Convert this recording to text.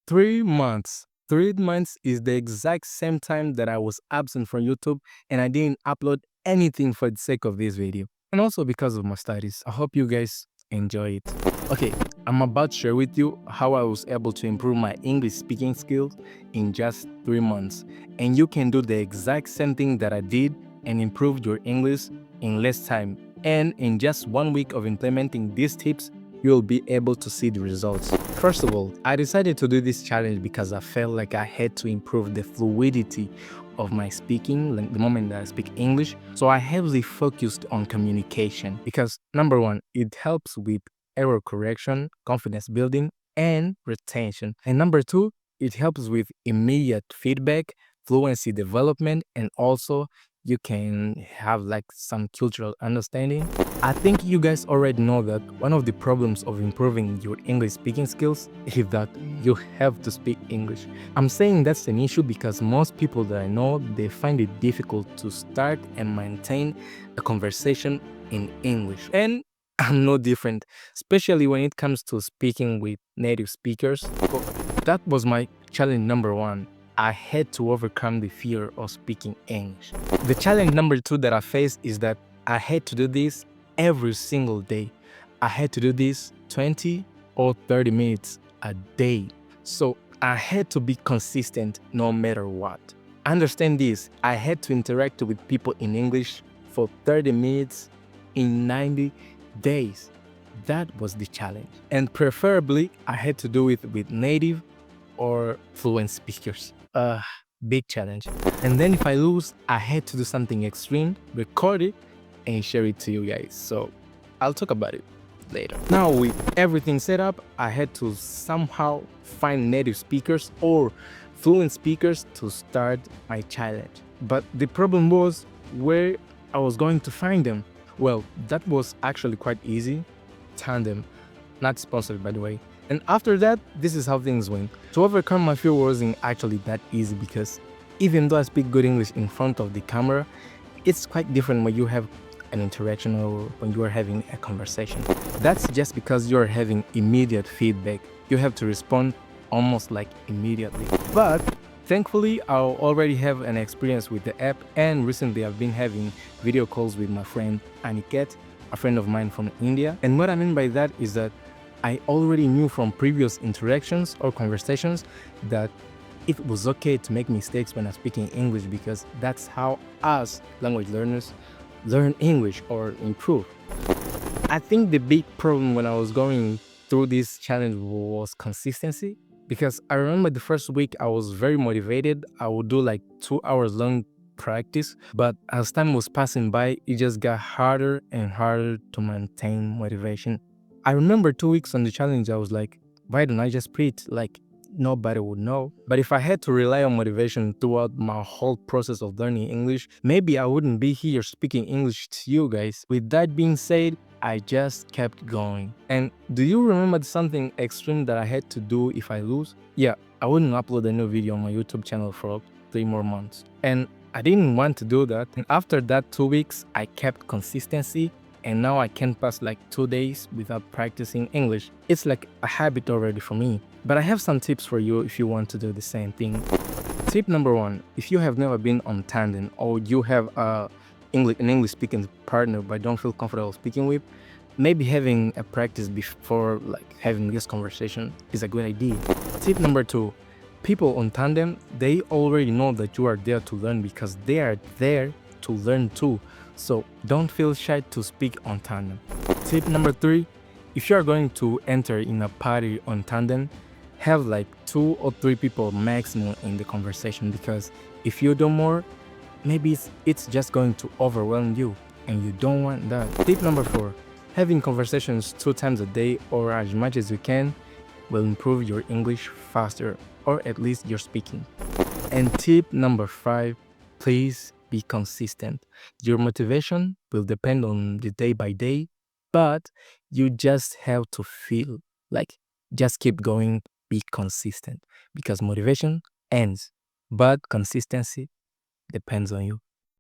3 months. 3 months is the exact same time that I was absent from YouTube and I didn't upload anything for the sake of this video. And also because of my studies. I hope you guys enjoy it. Okay, I'm about to share with you how I was able to improve my English speaking skills in just 3 months. And you can do the exact same thing that I did and improve your English in less time. And in just 1 week of implementing these tips, you'll be able to see the results. First of all, I decided to do this challenge because I felt like I had to improve the fluidity of my speaking like the moment that I speak English. So I heavily focused on communication because number one, it helps with error correction, confidence building, and retention. And number two, it helps with immediate feedback, fluency development, and also you can have like some cultural understanding. I think you guys already know that one of the problems of improving your English speaking skills is that you have to speak English. I'm saying that's an issue because most people that I know, they find it difficult to start and maintain a conversation in English. And I'm no different, especially when it comes to speaking with native speakers. So that was my challenge number one. I had to overcome the fear of speaking English. The challenge number two that I faced is that I had to do this every single day. I had to do this 20 or 30 minutes a day. So I had to be consistent no matter what. Understand this, I had to interact with people in English for 30 minutes in 90 days. That was the challenge. And preferably, I had to do it with native or fluent speakers. Big challenge. And then if I lose, I had to do something extreme, record it, and share it to you guys. So I'll talk about it later. Now with everything set up, I had to somehow find native speakers or fluent speakers to start my challenge. But the problem was where I was going to find them. Well, that was actually quite easy. Tandem, not sponsored by the way. And after that, this is how things went. To overcome my fear wasn't actually that easy because even though I speak good English in front of the camera, it's quite different when you have an interaction or when you are having a conversation. That's just because you're having immediate feedback. You have to respond almost like immediately. But thankfully, I already have an experience with the app, and recently I've been having video calls with my friend Aniket, a friend of mine from India. And what I mean by that is that I already knew from previous interactions or conversations that it was okay to make mistakes when I'm speaking English because that's how us language learners learn English or improve. I think the big problem when I was going through this challenge was consistency because I remember the first week I was very motivated. I would do like 2 hours long practice, but as time was passing by, it just got harder and harder to maintain motivation. I remember 2 weeks on the challenge, I was like, why don't I just preach? Like, nobody would know. But if I had to rely on motivation throughout my whole process of learning English, maybe I wouldn't be here speaking English to you guys. With that being said, I just kept going. And do you remember something extreme that I had to do if I lose? Yeah, I wouldn't upload a new video on my YouTube channel for 3 more months. And I didn't want to do that. And after that 2 weeks, I kept consistency. And now I can't pass like 2 days without practicing English. It's like a habit already for me. But I have some tips for you if you want to do the same thing. Tip number one, if you have never been on tandem or you have an English speaking partner but don't feel comfortable speaking with, maybe having a practice before like having this conversation is a good idea. Tip number two, people on tandem, they already know that you are there to learn because they are there to learn too. So don't feel shy to speak on tandem. Tip number three, if you are going to enter in a party on tandem, have like 2 or 3 people maximum in the conversation because if you do more, maybe it's just going to overwhelm you and you don't want that. Tip number four, having conversations 2 times a day or as much as you can will improve your English faster, or at least your speaking. And tip number five, please be consistent. Your motivation will depend on the day by day, but you just have to feel like just keep going, be consistent because motivation ends, but consistency depends on you.